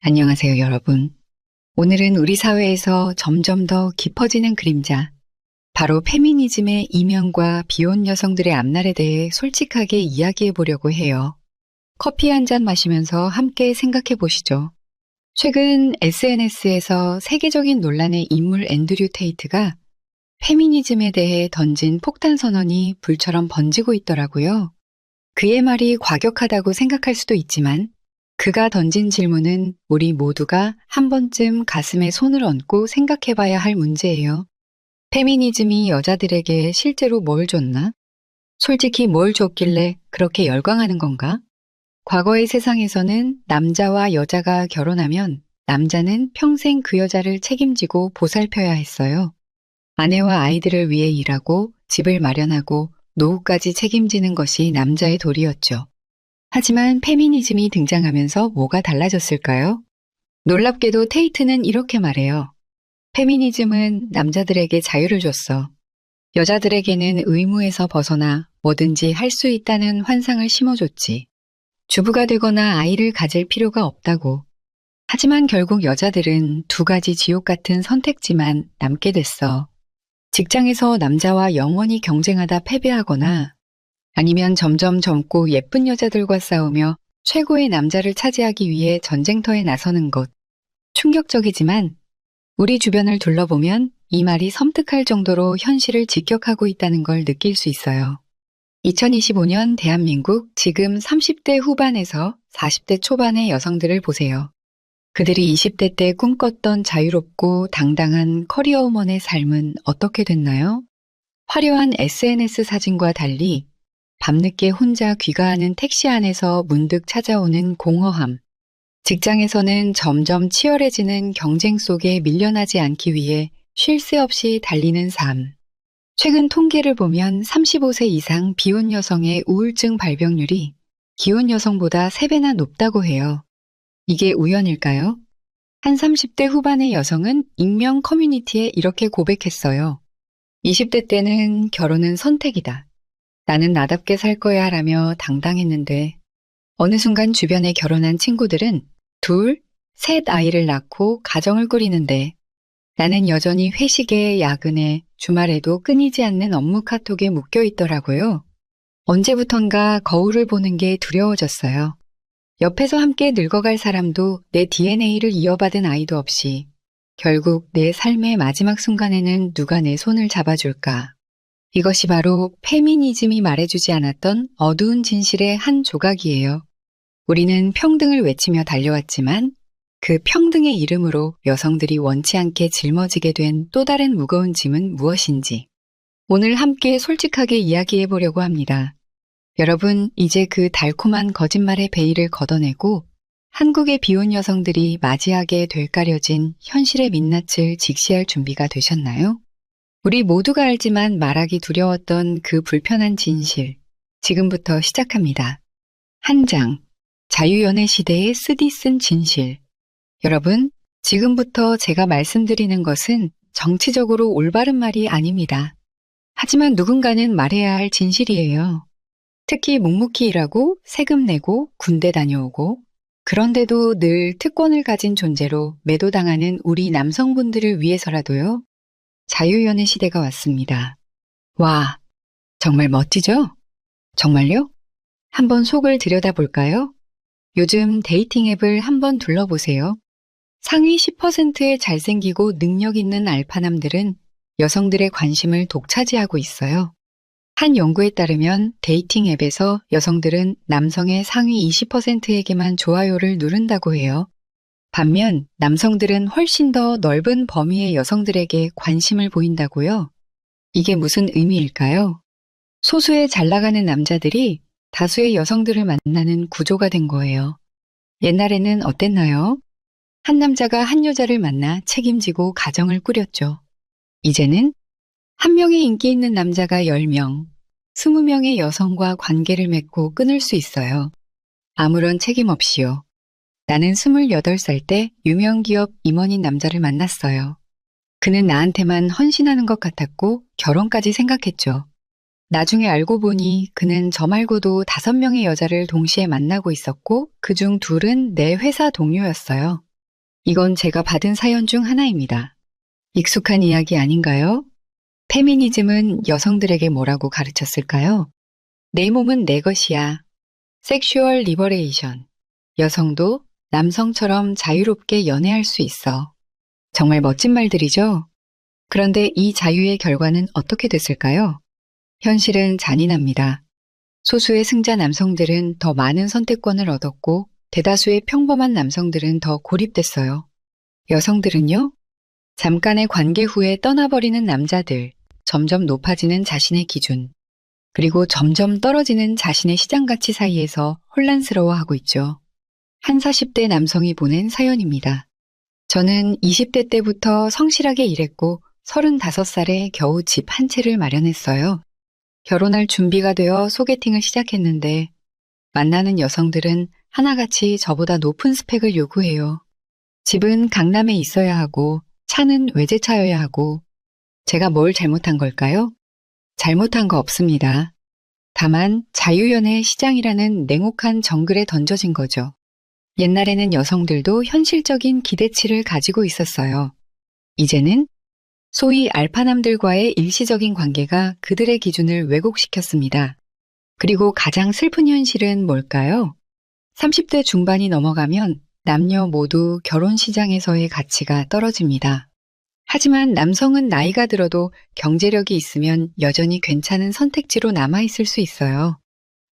안녕하세요, 여러분. 오늘은 우리 사회에서 점점 더 깊어지는 그림자, 바로 페미니즘의 이면과 비혼 여성들의 앞날에 대해 솔직하게 이야기해 보려고 해요. 커피 한 잔 마시면서 함께 생각해 보시죠. 최근 SNS에서 세계적인 논란의 인물 앤드류 테이트가 페미니즘에 대해 던진 폭탄 선언이 불처럼 번지고 있더라고요. 그의 말이 과격하다고 생각할 수도 있지만 그가 던진 질문은 우리 모두가 한 번쯤 가슴에 손을 얹고 생각해 봐야 할 문제예요. 페미니즘이 여자들에게 실제로 뭘 줬나? 솔직히 뭘 줬길래 그렇게 열광하는 건가? 과거의 세상에서는 남자와 여자가 결혼하면 남자는 평생 그 여자를 책임지고 보살펴야 했어요. 아내와 아이들을 위해 일하고 집을 마련하고 노후까지 책임지는 것이 남자의 도리였죠. 하지만 페미니즘이 등장하면서 뭐가 달라졌을까요? 놀랍게도 테이트는 이렇게 말해요. 페미니즘은 남자들에게 자유를 줬어. 여자들에게는 의무에서 벗어나 뭐든지 할 수 있다는 환상을 심어줬지. 주부가 되거나 아이를 가질 필요가 없다고. 하지만 결국 여자들은 두 가지 지옥 같은 선택지만 남게 됐어. 직장에서 남자와 영원히 경쟁하다 패배하거나 아니면 점점 젊고 예쁜 여자들과 싸우며 최고의 남자를 차지하기 위해 전쟁터에 나서는 것. 충격적이지만 우리 주변을 둘러보면 이 말이 섬뜩할 정도로 현실을 직격하고 있다는 걸 느낄 수 있어요. 2025년 대한민국 지금 30대 후반에서 40대 초반의 여성들을 보세요. 그들이 20대 때 꿈꿨던 자유롭고 당당한 커리어우먼의 삶은 어떻게 됐나요? 화려한 SNS 사진과 달리 밤늦게 혼자 귀가하는 택시 안에서 문득 찾아오는 공허함. 직장에서는 점점 치열해지는 경쟁 속에 밀려나지 않기 위해 쉴 새 없이 달리는 삶. 최근 통계를 보면 35세 이상 비혼 여성의 우울증 발병률이 기혼 여성보다 3배나 높다고 해요. 이게 우연일까요? 한 30대 후반의 여성은 익명 커뮤니티에 이렇게 고백했어요. 20대 때는 결혼은 선택이다. 나는 나답게 살 거야 라며 당당했는데 어느 순간 주변에 결혼한 친구들은 둘, 셋 아이를 낳고 가정을 꾸리는데 나는 여전히 회식에 야근에 주말에도 끊이지 않는 업무 카톡에 묶여 있더라고요. 언제부턴가 거울을 보는 게 두려워졌어요. 옆에서 함께 늙어갈 사람도 내 DNA를 이어받은 아이도 없이 결국 내 삶의 마지막 순간에는 누가 내 손을 잡아줄까? 이것이 바로 페미니즘이 말해주지 않았던 어두운 진실의 한 조각이에요. 우리는 평등을 외치며 달려왔지만 그 평등의 이름으로 여성들이 원치 않게 짊어지게 된 또 다른 무거운 짐은 무엇인지 오늘 함께 솔직하게 이야기해 보려고 합니다. 여러분, 이제 그 달콤한 거짓말의 베일을 걷어내고 한국의 비혼 여성들이 맞이하게 될까려진 현실의 민낯을 직시할 준비가 되셨나요? 우리 모두가 알지만 말하기 두려웠던 그 불편한 진실, 지금부터 시작합니다. 한 장, 자유연애 시대의 쓰디쓴 진실. 여러분, 지금부터 제가 말씀드리는 것은 정치적으로 올바른 말이 아닙니다. 하지만 누군가는 말해야 할 진실이에요. 특히 묵묵히 일하고 세금 내고 군대 다녀오고 그런데도 늘 특권을 가진 존재로 매도당하는 우리 남성분들을 위해서라도요. 자유연애 시대가 왔습니다. 와, 정말 멋지죠? 정말요? 한번 속을 들여다볼까요? 요즘 데이팅 앱을 한번 둘러보세요. 상위 10%의 잘생기고 능력 있는 알파남들은 여성들의 관심을 독차지하고 있어요. 한 연구에 따르면 데이팅 앱에서 여성들은 남성의 상위 20%에게만 좋아요를 누른다고 해요. 반면 남성들은 훨씬 더 넓은 범위의 여성들에게 관심을 보인다고요? 이게 무슨 의미일까요? 소수의 잘 나가는 남자들이 다수의 여성들을 만나는 구조가 된 거예요. 옛날에는 어땠나요? 한 남자가 한 여자를 만나 책임지고 가정을 꾸렸죠. 이제는 한 명의 인기 있는 남자가 10명, 20명의 여성과 관계를 맺고 끊을 수 있어요. 아무런 책임 없이요. 나는 28살 때 유명 기업 임원인 남자를 만났어요. 그는 나한테만 헌신하는 것 같았고 결혼까지 생각했죠. 나중에 알고 보니 그는 저 말고도 5명의 여자를 동시에 만나고 있었고 그중 둘은 내 회사 동료였어요. 이건 제가 받은 사연 중 하나입니다. 익숙한 이야기 아닌가요? 페미니즘은 여성들에게 뭐라고 가르쳤을까요? 내 몸은 내 것이야. 섹슈얼 리버레이션. 여성도 남성처럼 자유롭게 연애할 수 있어. 정말 멋진 말들이죠? 그런데 이 자유의 결과는 어떻게 됐을까요? 현실은 잔인합니다. 소수의 승자 남성들은 더 많은 선택권을 얻었고 대다수의 평범한 남성들은 더 고립됐어요. 여성들은요? 잠깐의 관계 후에 떠나버리는 남자들, 점점 높아지는 자신의 기준, 그리고 점점 떨어지는 자신의 시장가치 사이에서 혼란스러워하고 있죠. 한 40대 남성이 보낸 사연입니다. 저는 20대 때부터 성실하게 일했고 35살에 겨우 집 한 채를 마련했어요. 결혼할 준비가 되어 소개팅을 시작했는데 만나는 여성들은 하나같이 저보다 높은 스펙을 요구해요. 집은 강남에 있어야 하고 차는 외제차여야 하고 제가 뭘 잘못한 걸까요? 잘못한 거 없습니다. 다만 자유연애의 시장이라는 냉혹한 정글에 던져진 거죠. 옛날에는 여성들도 현실적인 기대치를 가지고 있었어요. 이제는 소위 알파남들과의 일시적인 관계가 그들의 기준을 왜곡시켰습니다. 그리고 가장 슬픈 현실은 뭘까요? 30대 중반이 넘어가면 남녀 모두 결혼 시장에서의 가치가 떨어집니다. 하지만 남성은 나이가 들어도 경제력이 있으면 여전히 괜찮은 선택지로 남아있을 수 있어요.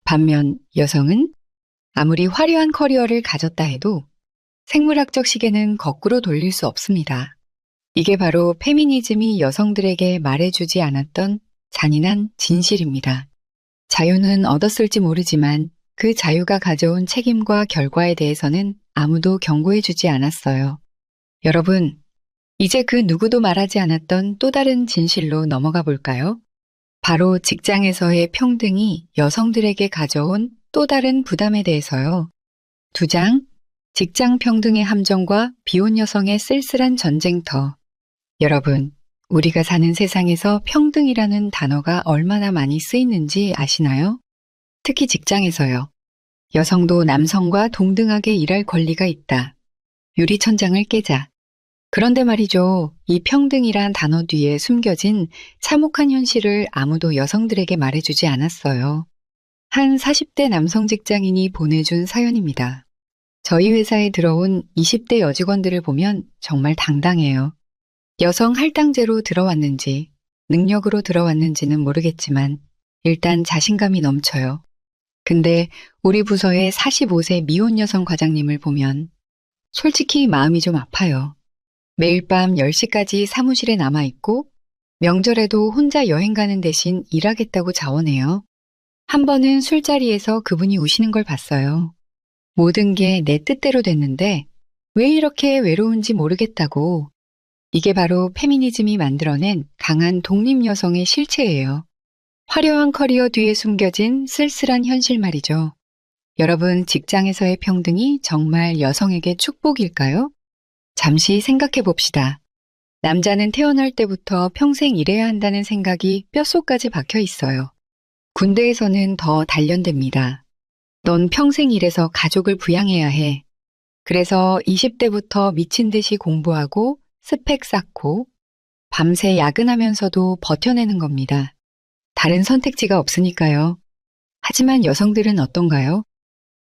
반면 여성은 아무리 화려한 커리어를 가졌다 해도 생물학적 시계는 거꾸로 돌릴 수 없습니다. 이게 바로 페미니즘이 여성들에게 말해주지 않았던 잔인한 진실입니다. 자유는 얻었을지 모르지만 그 자유가 가져온 책임과 결과에 대해서는 아무도 경고해주지 않았어요. 여러분, 이제 그 누구도 말하지 않았던 또 다른 진실로 넘어가 볼까요? 바로 직장에서의 평등이 여성들에게 가져온 또 다른 부담에 대해서요. 2장, 직장 평등의 함정과 비혼 여성의 쓸쓸한 전쟁터. 여러분, 우리가 사는 세상에서 평등이라는 단어가 얼마나 많이 쓰이는지 아시나요? 특히 직장에서요. 여성도 남성과 동등하게 일할 권리가 있다. 유리천장을 깨자. 그런데 말이죠. 이 평등이란 단어 뒤에 숨겨진 참혹한 현실을 아무도 여성들에게 말해주지 않았어요. 한 40대 남성 직장인이 보내준 사연입니다. 저희 회사에 들어온 20대 여직원들을 보면 정말 당당해요. 여성 할당제로 들어왔는지, 능력으로 들어왔는지는 모르겠지만 일단 자신감이 넘쳐요. 근데 우리 부서의 45세 미혼 여성 과장님을 보면 솔직히 마음이 좀 아파요. 매일 밤 10시까지 사무실에 남아있고 명절에도 혼자 여행 가는 대신 일하겠다고 자원해요. 한 번은 술자리에서 그분이 우시는 걸 봤어요. 모든 게 내 뜻대로 됐는데 왜 이렇게 외로운지 모르겠다고. 이게 바로 페미니즘이 만들어낸 강한 독립 여성의 실체예요. 화려한 커리어 뒤에 숨겨진 쓸쓸한 현실 말이죠. 여러분, 직장에서의 평등이 정말 여성에게 축복일까요? 잠시 생각해 봅시다. 남자는 태어날 때부터 평생 일해야 한다는 생각이 뼛속까지 박혀 있어요. 군대에서는 더 단련됩니다. 넌 평생 일해서 가족을 부양해야 해. 그래서 20대부터 미친 듯이 공부하고 스펙 쌓고 밤새 야근하면서도 버텨내는 겁니다. 다른 선택지가 없으니까요. 하지만 여성들은 어떤가요?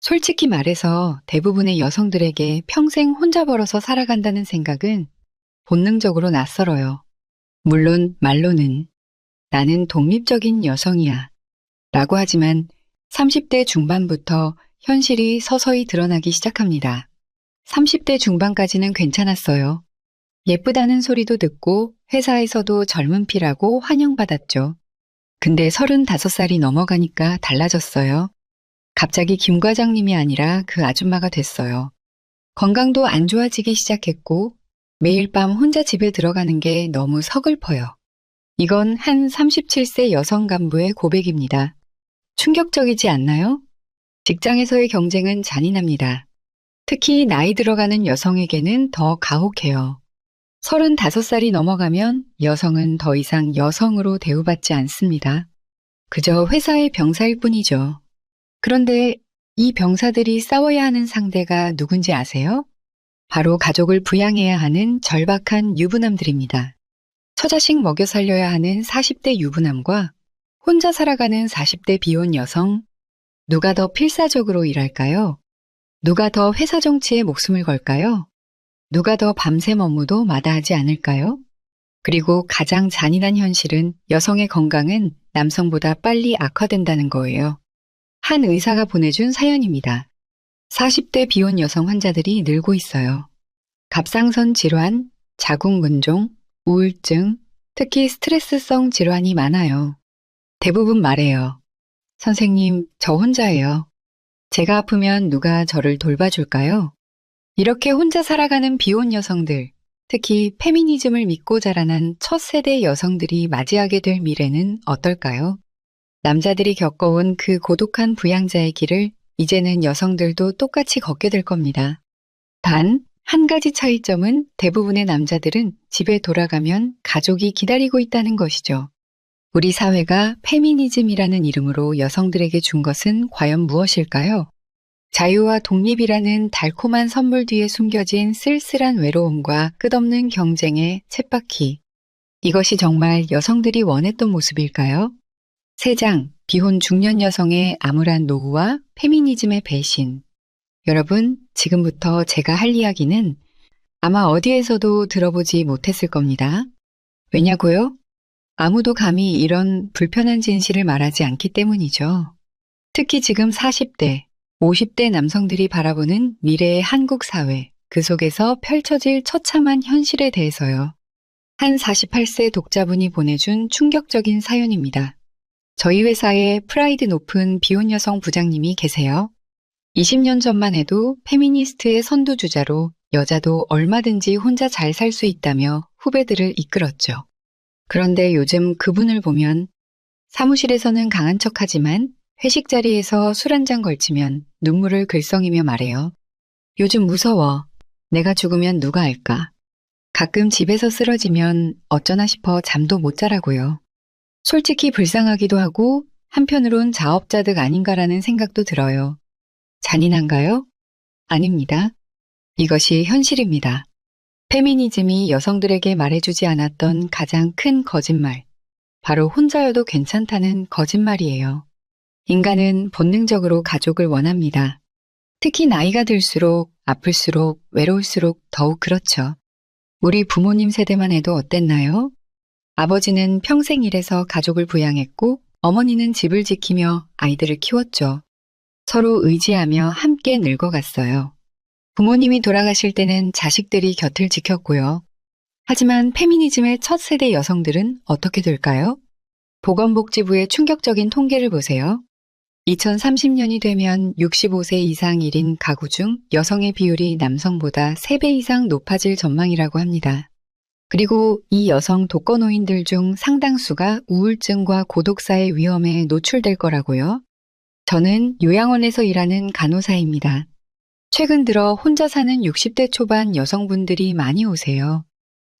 솔직히 말해서 대부분의 여성들에게 평생 혼자 벌어서 살아간다는 생각은 본능적으로 낯설어요. 물론 말로는 나는 독립적인 여성이야 라고 하지만 30대 중반부터 현실이 서서히 드러나기 시작합니다. 30대 중반까지는 괜찮았어요. 예쁘다는 소리도 듣고 회사에서도 젊은 피라고 환영받았죠. 근데 35살이 넘어가니까 달라졌어요. 갑자기 김 과장님이 아니라 그 아줌마가 됐어요. 건강도 안 좋아지기 시작했고 매일 밤 혼자 집에 들어가는 게 너무 서글퍼요. 이건 한 37세 여성 간부의 고백입니다. 충격적이지 않나요? 직장에서의 경쟁은 잔인합니다. 특히 나이 들어가는 여성에게는 더 가혹해요. 35살이 넘어가면 여성은 더 이상 여성으로 대우받지 않습니다. 그저 회사의 병사일 뿐이죠. 그런데 이 병사들이 싸워야 하는 상대가 누군지 아세요? 바로 가족을 부양해야 하는 절박한 유부남들입니다. 처자식 먹여 살려야 하는 40대 유부남과 혼자 살아가는 40대 비혼 여성, 누가 더 필사적으로 일할까요? 누가 더 회사 정치에 목숨을 걸까요? 누가 더 밤샘 업무도 마다하지 않을까요? 그리고 가장 잔인한 현실은 여성의 건강은 남성보다 빨리 악화된다는 거예요. 한 의사가 보내준 사연입니다. 40대 비혼 여성 환자들이 늘고 있어요. 갑상선 질환, 자궁근종, 우울증, 특히 스트레스성 질환이 많아요. 대부분 말해요. 선생님, 저 혼자예요. 제가 아프면 누가 저를 돌봐줄까요? 이렇게 혼자 살아가는 비혼 여성들, 특히 페미니즘을 믿고 자라난 첫 세대 여성들이 맞이하게 될 미래는 어떨까요? 남자들이 겪어온 그 고독한 부양자의 길을 이제는 여성들도 똑같이 걷게 될 겁니다. 단, 한 가지 차이점은 대부분의 남자들은 집에 돌아가면 가족이 기다리고 있다는 것이죠. 우리 사회가 페미니즘이라는 이름으로 여성들에게 준 것은 과연 무엇일까요? 자유와 독립이라는 달콤한 선물 뒤에 숨겨진 쓸쓸한 외로움과 끝없는 경쟁의 쳇바퀴. 이것이 정말 여성들이 원했던 모습일까요? 3장, 비혼 중년 여성의 암울한 노후와 페미니즘의 배신. 여러분, 지금부터 제가 할 이야기는 아마 어디에서도 들어보지 못했을 겁니다. 왜냐고요? 아무도 감히 이런 불편한 진실을 말하지 않기 때문이죠. 특히 지금 40대, 50대 남성들이 바라보는 미래의 한국 사회, 그 속에서 펼쳐질 처참한 현실에 대해서요. 한 48세 독자분이 보내준 충격적인 사연입니다. 저희 회사에 프라이드 높은 비혼 여성 부장님이 계세요. 20년 전만 해도 페미니스트의 선두주자로 여자도 얼마든지 혼자 잘 살 수 있다며 후배들을 이끌었죠. 그런데 요즘 그분을 보면 사무실에서는 강한 척하지만 회식 자리에서 술 한 잔 걸치면 눈물을 글썽이며 말해요. 요즘 무서워. 내가 죽으면 누가 알까? 가끔 집에서 쓰러지면 어쩌나 싶어 잠도 못 자라고요. 솔직히 불쌍하기도 하고 한편으론 자업자득 아닌가라는 생각도 들어요. 잔인한가요? 아닙니다. 이것이 현실입니다. 페미니즘이 여성들에게 말해주지 않았던 가장 큰 거짓말. 바로 혼자여도 괜찮다는 거짓말이에요. 인간은 본능적으로 가족을 원합니다. 특히 나이가 들수록 아플수록 외로울수록 더욱 그렇죠. 우리 부모님 세대만 해도 어땠나요? 아버지는 평생 일해서 가족을 부양했고 어머니는 집을 지키며 아이들을 키웠죠. 서로 의지하며 함께 늙어갔어요. 부모님이 돌아가실 때는 자식들이 곁을 지켰고요. 하지만 페미니즘의 첫 세대 여성들은 어떻게 될까요? 보건복지부의 충격적인 통계를 보세요. 2030년이 되면 65세 이상 1인 가구 중 여성의 비율이 남성보다 3배 이상 높아질 전망이라고 합니다. 그리고 이 여성 독거노인들 중 상당수가 우울증과 고독사의 위험에 노출될 거라고요. 저는 요양원에서 일하는 간호사입니다. 최근 들어 혼자 사는 60대 초반 여성분들이 많이 오세요.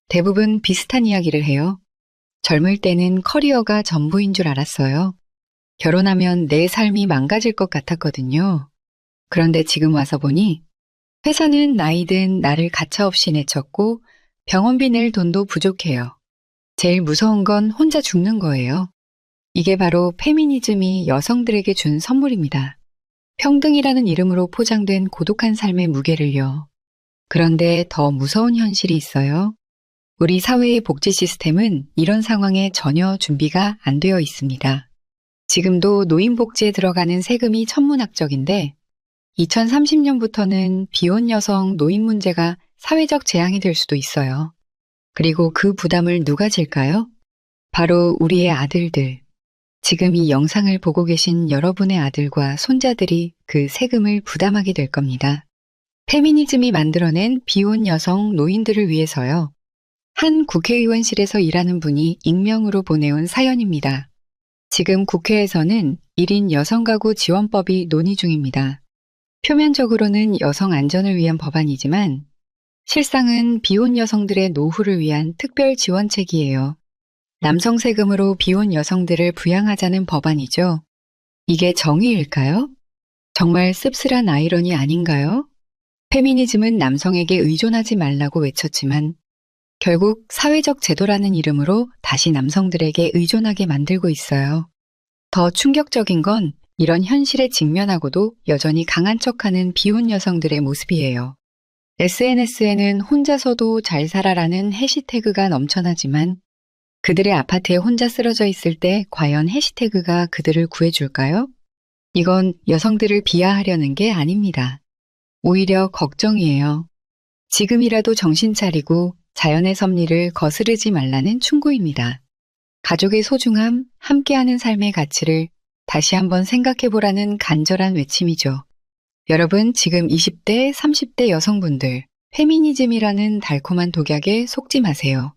대부분 비슷한 이야기를 해요. 젊을 때는 커리어가 전부인 줄 알았어요. 결혼하면 내 삶이 망가질 것 같았거든요. 그런데 지금 와서 보니 회사는 나이든 나를 가차없이 내쳤고 병원비 낼 돈도 부족해요. 제일 무서운 건 혼자 죽는 거예요. 이게 바로 페미니즘이 여성들에게 준 선물입니다. 평등이라는 이름으로 포장된 고독한 삶의 무게를요. 그런데 더 무서운 현실이 있어요. 우리 사회의 복지 시스템은 이런 상황에 전혀 준비가 안 되어 있습니다. 지금도 노인복지에 들어가는 세금이 천문학적인데 2030년부터는 비혼 여성 노인 문제가 사회적 재앙이 될 수도 있어요. 그리고 그 부담을 누가 질까요? 바로 우리의 아들들. 지금 이 영상을 보고 계신 여러분의 아들과 손자들이 그 세금을 부담하게 될 겁니다. 페미니즘이 만들어낸 비혼 여성 노인들을 위해서요. 한 국회의원실에서 일하는 분이 익명으로 보내온 사연입니다. 지금 국회에서는 1인 여성가구 지원법이 논의 중입니다. 표면적으로는 여성 안전을 위한 법안이지만 실상은 비혼 여성들의 노후를 위한 특별 지원책이에요. 남성 세금으로 비혼 여성들을 부양하자는 법안이죠. 이게 정의일까요? 정말 씁쓸한 아이러니 아닌가요? 페미니즘은 남성에게 의존하지 말라고 외쳤지만 결국 사회적 제도라는 이름으로 다시 남성들에게 의존하게 만들고 있어요. 더 충격적인 건 이런 현실에 직면하고도 여전히 강한 척하는 비혼 여성들의 모습이에요. SNS에는 혼자서도 잘 살아라는 해시태그가 넘쳐나지만 그들의 아파트에 혼자 쓰러져 있을 때 과연 해시태그가 그들을 구해줄까요? 이건 여성들을 비하하려는 게 아닙니다. 오히려 걱정이에요. 지금이라도 정신 차리고 자연의 섭리를 거스르지 말라는 충고입니다. 가족의 소중함, 함께하는 삶의 가치를 다시 한번 생각해 보라는 간절한 외침이죠. 여러분, 지금 20대, 30대 여성분들, 페미니즘이라는 달콤한 독약에 속지 마세요.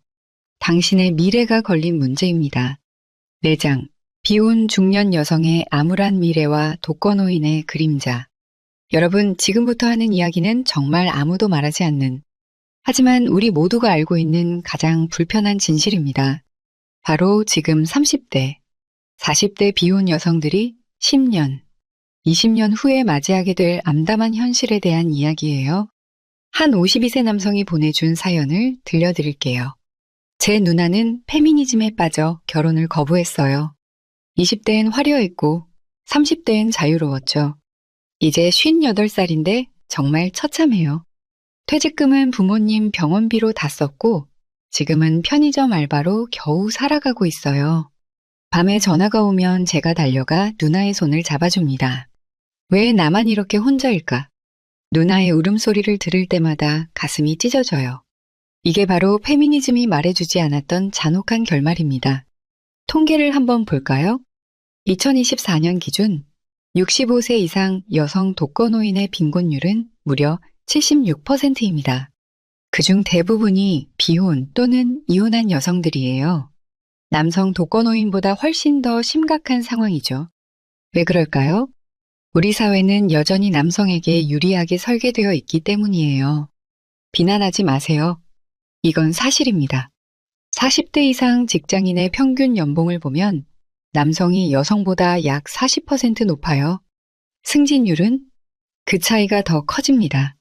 당신의 미래가 걸린 문제입니다. 4장, 비혼 중년 여성의 암울한 미래와 독거노인의 그림자. 여러분, 지금부터 하는 이야기는 정말 아무도 말하지 않는, 하지만 우리 모두가 알고 있는 가장 불편한 진실입니다. 바로 지금 30대, 40대 비혼 여성들이 10년, 20년 후에 맞이하게 될 암담한 현실에 대한 이야기예요. 한 52세 남성이 보내준 사연을 들려드릴게요. 제 누나는 페미니즘에 빠져 결혼을 거부했어요. 20대엔 화려했고 30대엔 자유로웠죠. 이제 58살인데 정말 처참해요. 퇴직금은 부모님 병원비로 다 썼고 지금은 편의점 알바로 겨우 살아가고 있어요. 밤에 전화가 오면 제가 달려가 누나의 손을 잡아줍니다. 왜 나만 이렇게 혼자일까? 누나의 울음소리를 들을 때마다 가슴이 찢어져요. 이게 바로 페미니즘이 말해주지 않았던 잔혹한 결말입니다. 통계를 한번 볼까요? 2024년 기준 65세 이상 여성 독거노인의 빈곤율은 무려 76%입니다. 그중 대부분이 비혼 또는 이혼한 여성들이에요. 남성 독거노인보다 훨씬 더 심각한 상황이죠. 왜 그럴까요? 우리 사회는 여전히 남성에게 유리하게 설계되어 있기 때문이에요. 비난하지 마세요. 이건 사실입니다. 40대 이상 직장인의 평균 연봉을 보면 남성이 여성보다 약 40% 높아요. 승진율은 그 차이가 더 커집니다.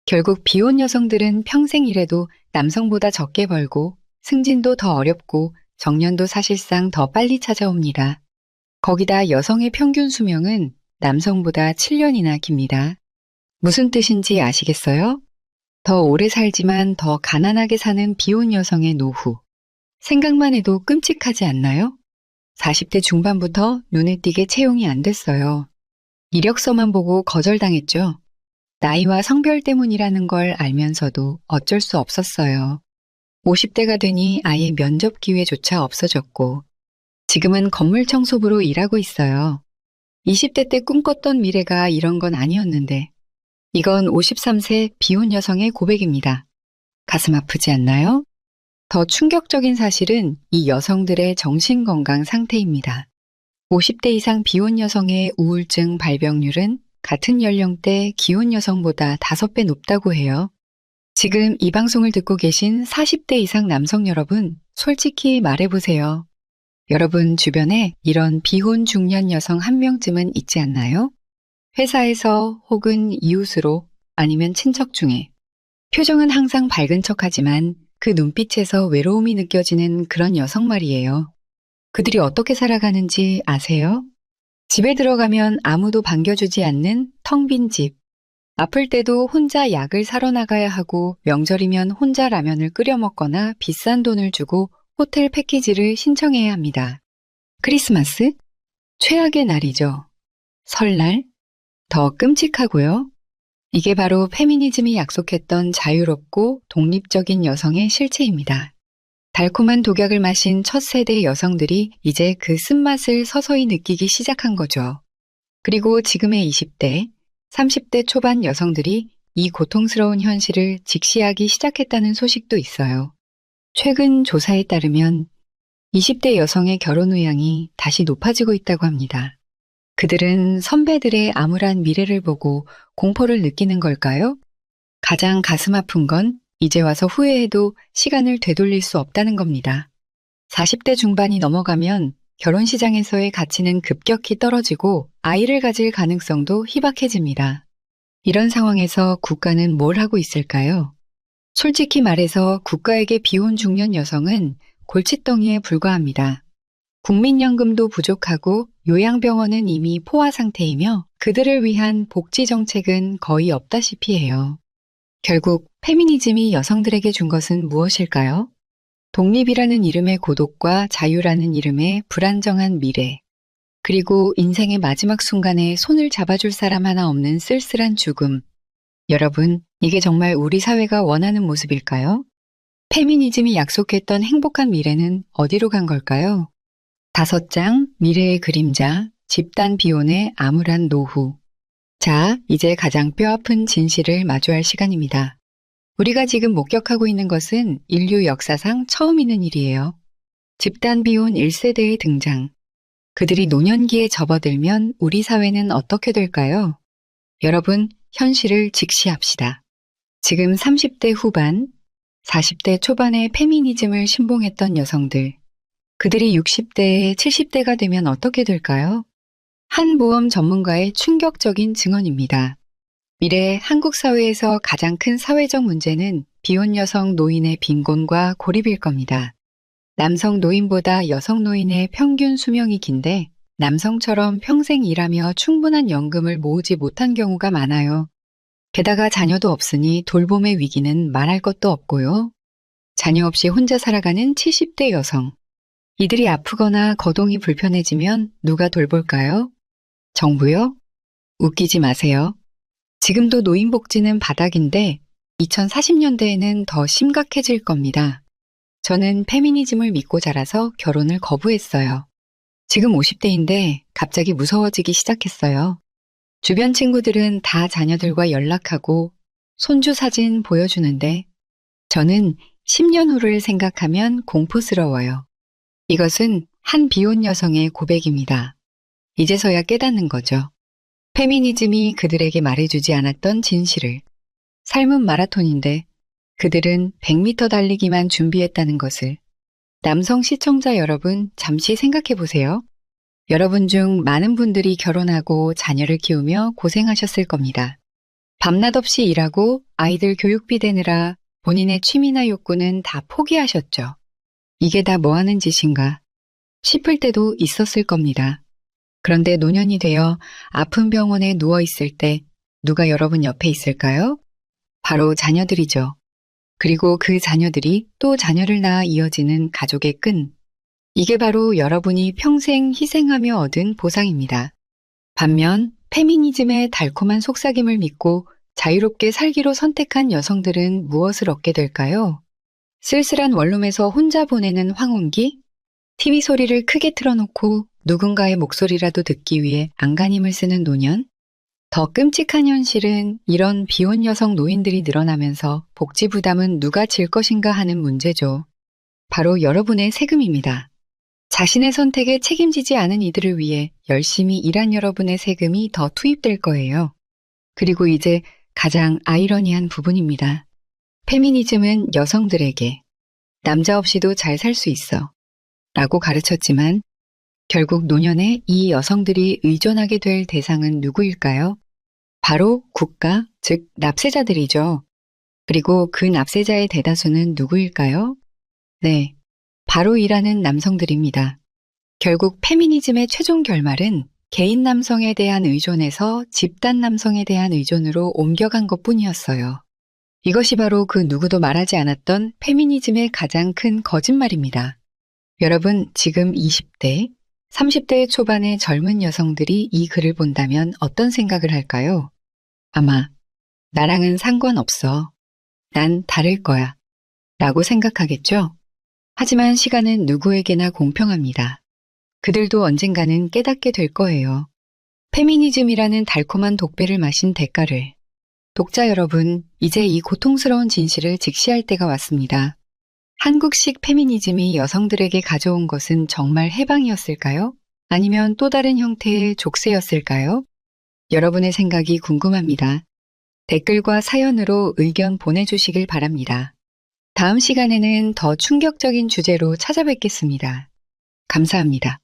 결국 비혼 여성들은 평생 일해도 남성보다 적게 벌고 승진도 더 어렵고 정년도 사실상 더 빨리 찾아옵니다. 거기다 여성의 평균 수명은 남성보다 7년이나 깁니다. 무슨 뜻인지 아시겠어요? 더 오래 살지만 더 가난하게 사는 비혼 여성의 노후. 생각만 해도 끔찍하지 않나요? 40대 중반부터 눈에 띄게 채용이 안 됐어요. 이력서만 보고 거절당했죠. 나이와 성별 때문이라는 걸 알면서도 어쩔 수 없었어요. 50대가 되니 아예 면접 기회조차 없어졌고 지금은 건물 청소부로 일하고 있어요. 20대 때 꿈꿨던 미래가 이런 건 아니었는데 이건 53세 비혼 여성의 고백입니다. 가슴 아프지 않나요? 더 충격적인 사실은 이 여성들의 정신건강 상태입니다. 50대 이상 비혼 여성의 우울증 발병률은 같은 연령대 기혼 여성보다 5배 높다고 해요. 지금 이 방송을 듣고 계신 40대 이상 남성 여러분, 솔직히 말해보세요. 여러분 주변에 이런 비혼 중년 여성 한 명쯤은 있지 않나요? 회사에서 혹은 이웃으로 아니면 친척 중에 표정은 항상 밝은 척하지만 그 눈빛에서 외로움이 느껴지는 그런 여성 말이에요. 그들이 어떻게 살아가는지 아세요? 집에 들어가면 아무도 반겨주지 않는 텅 빈 집. 아플 때도 혼자 약을 사러 나가야 하고 명절이면 혼자 라면을 끓여 먹거나 비싼 돈을 주고 호텔 패키지를 신청해야 합니다. 크리스마스? 최악의 날이죠. 설날? 더 끔찍하고요. 이게 바로 페미니즘이 약속했던 자유롭고 독립적인 여성의 실체입니다. 달콤한 독약을 마신 첫 세대 여성들이 이제 그 쓴맛을 서서히 느끼기 시작한 거죠. 그리고 지금의 20대, 30대 초반 여성들이 이 고통스러운 현실을 직시하기 시작했다는 소식도 있어요. 최근 조사에 따르면 20대 여성의 결혼 의향이 다시 높아지고 있다고 합니다. 그들은 선배들의 암울한 미래를 보고 공포를 느끼는 걸까요? 가장 가슴 아픈 건 이제 와서 후회해도 시간을 되돌릴 수 없다는 겁니다. 40대 중반이 넘어가면 결혼 시장에서의 가치는 급격히 떨어지고 아이를 가질 가능성도 희박해집니다. 이런 상황에서 국가는 뭘 하고 있을까요? 솔직히 말해서 국가에게 비혼 중년 여성은 골칫덩이에 불과합니다. 국민연금도 부족하고 요양병원은 이미 포화 상태이며 그들을 위한 복지 정책은 거의 없다시피 해요. 결국 페미니즘이 여성들에게 준 것은 무엇일까요? 독립이라는 이름의 고독과 자유라는 이름의 불안정한 미래, 그리고 인생의 마지막 순간에 손을 잡아줄 사람 하나 없는 쓸쓸한 죽음. 여러분, 이게 정말 우리 사회가 원하는 모습일까요? 페미니즘이 약속했던 행복한 미래는 어디로 간 걸까요? 5장 미래의 그림자, 집단 비혼의 암울한 노후. 자, 이제 가장 뼈아픈 진실을 마주할 시간입니다. 우리가 지금 목격하고 있는 것은 인류 역사상 처음 있는 일이에요. 집단 비혼 1세대의 등장. 그들이 노년기에 접어들면 우리 사회는 어떻게 될까요? 여러분, 현실을 직시합시다. 지금 30대 후반, 40대 초반의 페미니즘을 신봉했던 여성들. 그들이 60대에 70대가 되면 어떻게 될까요? 한 보험 전문가의 충격적인 증언입니다. 미래 한국 사회에서 가장 큰 사회적 문제는 비혼 여성 노인의 빈곤과 고립일 겁니다. 남성 노인보다 여성 노인의 평균 수명이 긴데 남성처럼 평생 일하며 충분한 연금을 모으지 못한 경우가 많아요. 게다가 자녀도 없으니 돌봄의 위기는 말할 것도 없고요. 자녀 없이 혼자 살아가는 70대 여성. 이들이 아프거나 거동이 불편해지면 누가 돌볼까요? 정부요? 웃기지 마세요. 지금도 노인복지는 바닥인데 2040년대에는 더 심각해질 겁니다. 저는 페미니즘을 믿고 자라서 결혼을 거부했어요. 지금 50대인데 갑자기 무서워지기 시작했어요. 주변 친구들은 다 자녀들과 연락하고 손주 사진 보여주는데 저는 10년 후를 생각하면 공포스러워요. 이것은 한 비혼 여성의 고백입니다. 이제서야 깨닫는 거죠. 페미니즘이 그들에게 말해주지 않았던 진실을. 삶은 마라톤인데 그들은 100m 달리기만 준비했다는 것을. 남성 시청자 여러분, 잠시 생각해 보세요. 여러분 중 많은 분들이 결혼하고 자녀를 키우며 고생하셨을 겁니다. 밤낮 없이 일하고 아이들 교육비 대느라 본인의 취미나 욕구는 다 포기하셨죠. 이게 다 뭐 하는 짓인가 싶을 때도 있었을 겁니다. 그런데 노년이 되어 아픈 병원에 누워 있을 때 누가 여러분 옆에 있을까요? 바로 자녀들이죠. 그리고 그 자녀들이 또 자녀를 낳아 이어지는 가족의 끈. 이게 바로 여러분이 평생 희생하며 얻은 보상입니다. 반면 페미니즘의 달콤한 속삭임을 믿고 자유롭게 살기로 선택한 여성들은 무엇을 얻게 될까요? 쓸쓸한 원룸에서 혼자 보내는 황혼기? TV 소리를 크게 틀어놓고 누군가의 목소리라도 듣기 위해 안간힘을 쓰는 노년? 더 끔찍한 현실은 이런 비혼 여성 노인들이 늘어나면서 복지 부담은 누가 질 것인가 하는 문제죠. 바로 여러분의 세금입니다. 자신의 선택에 책임지지 않은 이들을 위해 열심히 일한 여러분의 세금이 더 투입될 거예요. 그리고 이제 가장 아이러니한 부분입니다. 페미니즘은 여성들에게 남자 없이도 잘 살 수 있어 라고 가르쳤지만 결국 노년에 이 여성들이 의존하게 될 대상은 누구일까요? 바로 국가, 즉 납세자들이죠. 그리고 그 납세자의 대다수는 누구일까요? 네, 바로 일하는 남성들입니다. 결국 페미니즘의 최종 결말은 개인 남성에 대한 의존에서 집단 남성에 대한 의존으로 옮겨간 것뿐이었어요. 이것이 바로 그 누구도 말하지 않았던 페미니즘의 가장 큰 거짓말입니다. 여러분, 지금 20대, 30대 초반의 젊은 여성들이 이 글을 본다면 어떤 생각을 할까요? 아마 나랑은 상관없어. 난 다를 거야. 라고 생각하겠죠? 하지만 시간은 누구에게나 공평합니다. 그들도 언젠가는 깨닫게 될 거예요. 페미니즘이라는 달콤한 독배를 마신 대가를. 독자 여러분, 이제 이 고통스러운 진실을 직시할 때가 왔습니다. 한국식 페미니즘이 여성들에게 가져온 것은 정말 해방이었을까요? 아니면 또 다른 형태의 족쇄였을까요? 여러분의 생각이 궁금합니다. 댓글과 사연으로 의견 보내주시길 바랍니다. 다음 시간에는 더 충격적인 주제로 찾아뵙겠습니다. 감사합니다.